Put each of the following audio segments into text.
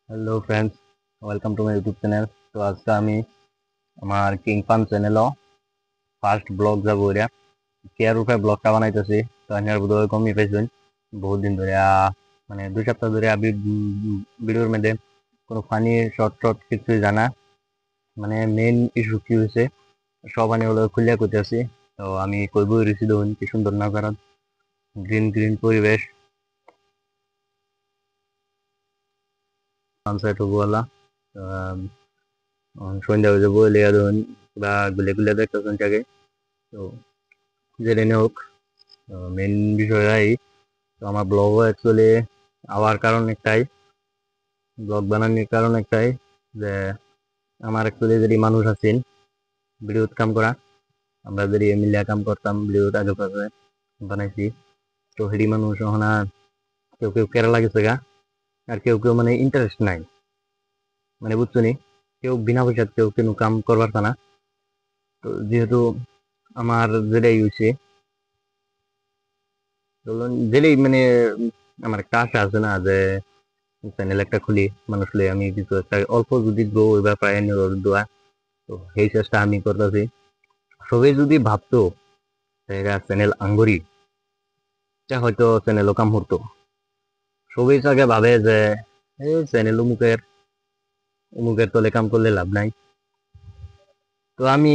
Hello friends, welcome to my YouTube channel. তো আজকে আমি আমার কিং ফান চ্যানেলও ফার্স্ট ব্লগ যাব ওরা কেয়ার উপরে ব্লগটা বানাইতেছি। তো আমি আর বোধহয় কমই পাইছেন বহুত দিন ধরে মানে 2 সপ্তাহ ধরে আমি ভিডিওর মধ্যে কোনো ফানি শর্ট কিছুই জানা মানে মেইন ইস্যু কি হয়েছে সব আমি ওগুলো খুলিয়া করতেছি। তো আমি কইব রয়েছি দেখুন কি সুন্দর নাজারা, গ্রিন গ্রিন পরিবেশ, সানসেট হবলা সন্ধ্যা হয়ে যাবো লিয়া দেখুন বা গুলে গুলে দেখতেছেন জায়গায়। তো যেটা হোক, মেন বিষয়টাই তো আমার ব্লগও অ্যাকচুয়ালি আওয়ার কারণ একটাই, ব্লগ বানানোর কারণ একটাই যে আমার অ্যাকচুয়ালি যদি মানুষ আছেন ভিডিওত কাম করা, আমরা যদি মিলিয়া কাম করতাম ভিডিওত আগে পাশে বানাইছি। তো হেডি মানুষ এখন আর কেউ কেউ কেরালা গেছে গা, আর কেউ কেউ মানে ইন্টারেস্ট নাই, মানে বুঝছো নি, কেউ বিনা পয়সা কেউ কোনো কাম করবার না। তো যেহেতু আমার যেটাই হয়েছে যেটাই মানে আমার একটা আশা আছে না যে চ্যানেল একটা খুলি মানুষ লই আমি কিছু একটা অল্প যদি গ্রো হইবা পায় দোয়া। তো সেই চেষ্টা আমি করতেছি। সবাই যদি ভাবতো এরা চ্যানেল আঙ্গুরি, তা হয়তো চ্যানেলও কাম হতো। সবাই আগে ভাবে যে এই চ্যানেল অমুকের, অমুকের তলে কাম করলে লাভ নাই। তো আমি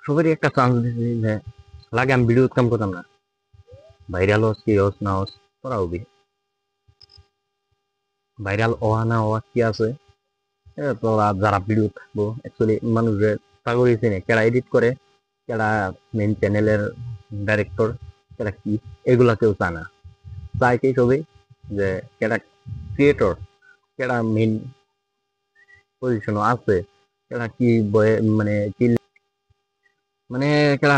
সবারই একটা চান্স দিছি যে লাগে আমি ভিডিও কাম করতাম না, ভাইরাল হস কি হস না হস করা হবি, ভাইরাল হওয়া না হওয়া কি আছে। তোরা যারা ভিডিও থাকবো অ্যাকচুয়ালি মানুষের পাগল চিনে কেরা এডিট করে, কেরা মেন চ্যানেলের ডাইরেক্টর, কেরা কি, এগুলা কেউ চায় না। চায় কি সবই যে কেরা ক্রিয়েটর, কেরা মেন পজিশনও আছে, কেরা কি বয়ে মানে কি মানে কেরা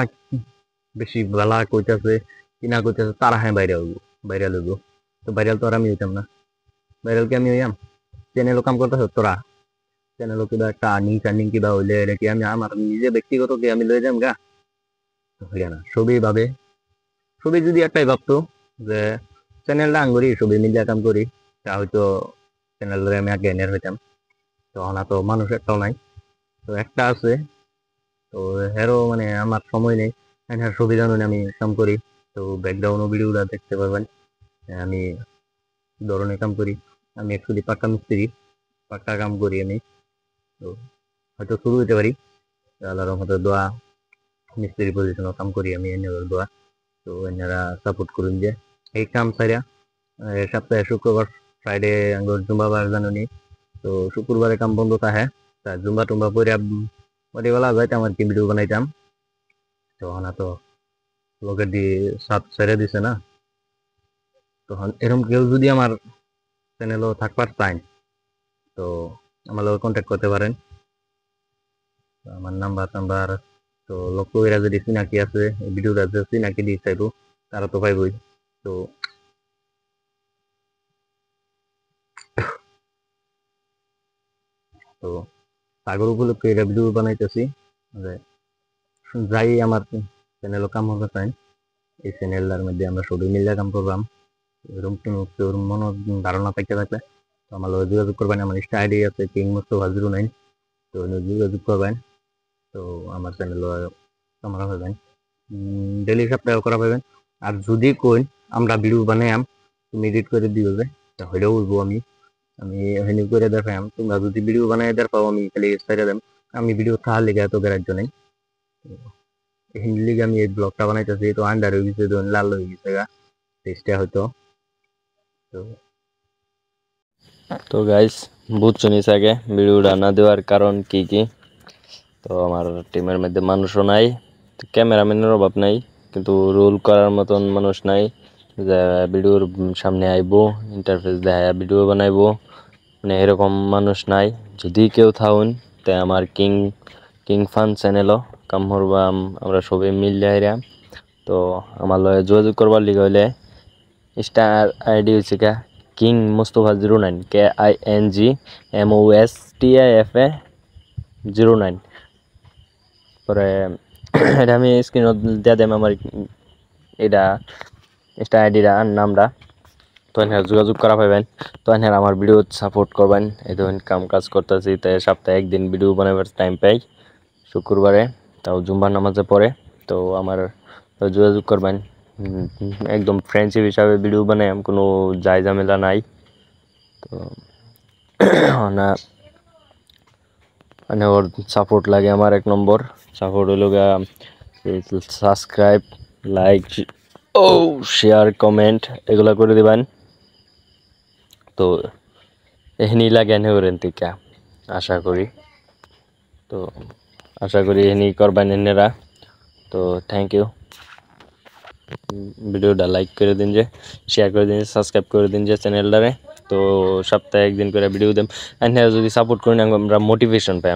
বেশি বেলা কইতাছে কি না কইতাছে তারা হ্যাঁ বাইরে হইব, ভাইরাল হইব। তো ভাইরাল তো আর আমি হইতাম না, ভাইরাল কি আমি হইয়াম? চ্যানেলও কাম করতে তোরা চ্যানেলও কিবা একটা আর্নিং টার্নিং কিবা হইলে এটা কি আমি আমার নিজে ব্যক্তিগত কি আমি লয়ে যাম গা? হইয়া না। সবই ভাবে, সবই যদি একটাই ভাবতো যে চ্যানেলটা আঙ্গুরি সবই মিলিয়া কাম করি, তা হয়তো চ্যানেলের আমি আগে এনের হইতাম। তো না, তো মানুষ একটাও নাই, তো একটা আছে। তো হেরো মানে আমার সময় নেই, হ্যাঁ ছবি জানুন আমি কাম করি। তো ব্যাকগ্রাউন্ড ভিডিওটা দেখতে পারবেন, আমি ধরনের কাম করি। আমি অ্যাকচুয়ালি পাক্কা মিস্ত্রি, পাক্কা কাম করি আমি। তো হয়তো শুরু হইতে পারি আল্লাহর রহমতে দোয়া, মিস্ত্রি পজিশনও কাম করি আমি এনে দোয়া। তো এনারা সাপোর্ট করুন যে এই কাম ছাড়া সপ্তাহে শুক্রবার ফ্রাইডে আঙ্গুর জুম্বাবার জানুনি। তো শুক্রবারে কাম বন্ধ থাকে, তা জুম্বা টুম্বা পরে পরিবেলা যাইতে আমার কি ভিডিও বানাইতাম। তো না, তো লোকের দিয়ে সাত ছেড়ে দিছে না। তখন এরকম কেউ যদি আমার চ্যানেলও থাকবার চান তো আমার লোক কন্ট্যাক্ট করতে পারেন। তো আমার নাম্বার টাম্বার তো লক্ষ্য এরা যদি চিনাকি আছে এই ভিডিওটা যে চিনাকি দিয়ে চাইবো তারা তো পাইবই। তো তো সাগর উপলক্ষে এটা ভিডিও বানাইতেছি যে যাই আমার চ্যানেলও কাম হবে চাই, এই চ্যানেলটার মধ্যে আমরা সবাই মিলে কাম করবাম। এরকম কোনো কেউর মনে ধারণা থাকতে থাকলে তো আমার লগে যোগাযোগ করবেন। আমার ইনস্টা আইডি আছে কিং মুস্তফা09, তো যোগাযোগ করবেন। তো আমার চ্যানেল তোমরা পাবেন, ডেলি সপ্তাহে করা পাবেন। আর যদি কই আমরা ভিডিও বানাইম তুমি এডিট করে দিও যে তাহলেও বলবো আমি, আমি হেনি করে দেখাম। তোমরা যদি ভিডিও বানাই দেওয়ার পাও আমি খালি ছেড়ে দেম, আমি ভিডিও থাকার লিগে এত গ্রাহ্য নেই। এই লিগে আমি এই ব্লগটা বানাইতেছি। তো আন্ডার হয়ে গেছে, লাল হয়ে গেছে গা টেস্টটা হয়তো। তো তো গাইস বুঝছো নিস আগে ভিডিওটা না দেওয়ার কারণ কি কি। তো আমার টিমের মধ্যে মানুষও নাই, ক্যামেরাম্যানের অভাব নাই, কিন্তু রোল করার মতন মানুষ নাই যে ভিডিওর সামনে আইবো ইন্টারফেস দেখায় ভিডিও বানাইবো, মানে এরকম মানুষ নাই। যদি কেউ থাকুন তাই আমার কিং কিং ফান চ্যানেলও কাম করবাম, আমরা সবাই মিলে আইরা। তো আমার লগে যোগাযোগ করবার লিগে হইলে স্টার আইডি হচ্ছে গা কিং মুস্তফা 09, KINGMOSTIFA 09। পরে এটা আমি স্ক্রিনত দিয়ে দেম আমার এটা স্টার আইডিটা নামটা। তো এনারা যোগাযোগ করা পাবেন, তো এনারা আমার ভিডিও সাপোর্ট করবেন। এই ধরুন কাম কাজ করতেছি, তাই সপ্তাহে একদিন ভিডিও বানাবার টাইম পাই শুক্রবারে, তাও জুম্বার নামাজে পড়ে। তো আমার যোগাযোগ করবেন। একদম ফ্রেন্ডশিপ হিসাবে ভিডিও বানাই, কোনো যাই ঝামেলা নাই। তো না মানে ওর সাপোর্ট লাগে আমার, 1 নম্বর সাপোর্ট হইল গা সাবস্ক্রাইব, লাইক, শেয়ার, কমেন্ট এগুলা করে দিবেন। তো এহনি লাগে নেওরেন থেকে আশা করি, তো আশা করি এহনি করবেন এনারা। তো থ্যাংক ইউ। ভিডিওটা লাইক করে দিন, যে শেয়ার করে দিন, সাবস্ক্রাইব করে দিন যে চ্যানেলটারে। তো সপ্তাহে একদিন করে ভিডিও দেন, এনারা যদি সাপোর্ট করেন আমরা মোটিভেশন পাই।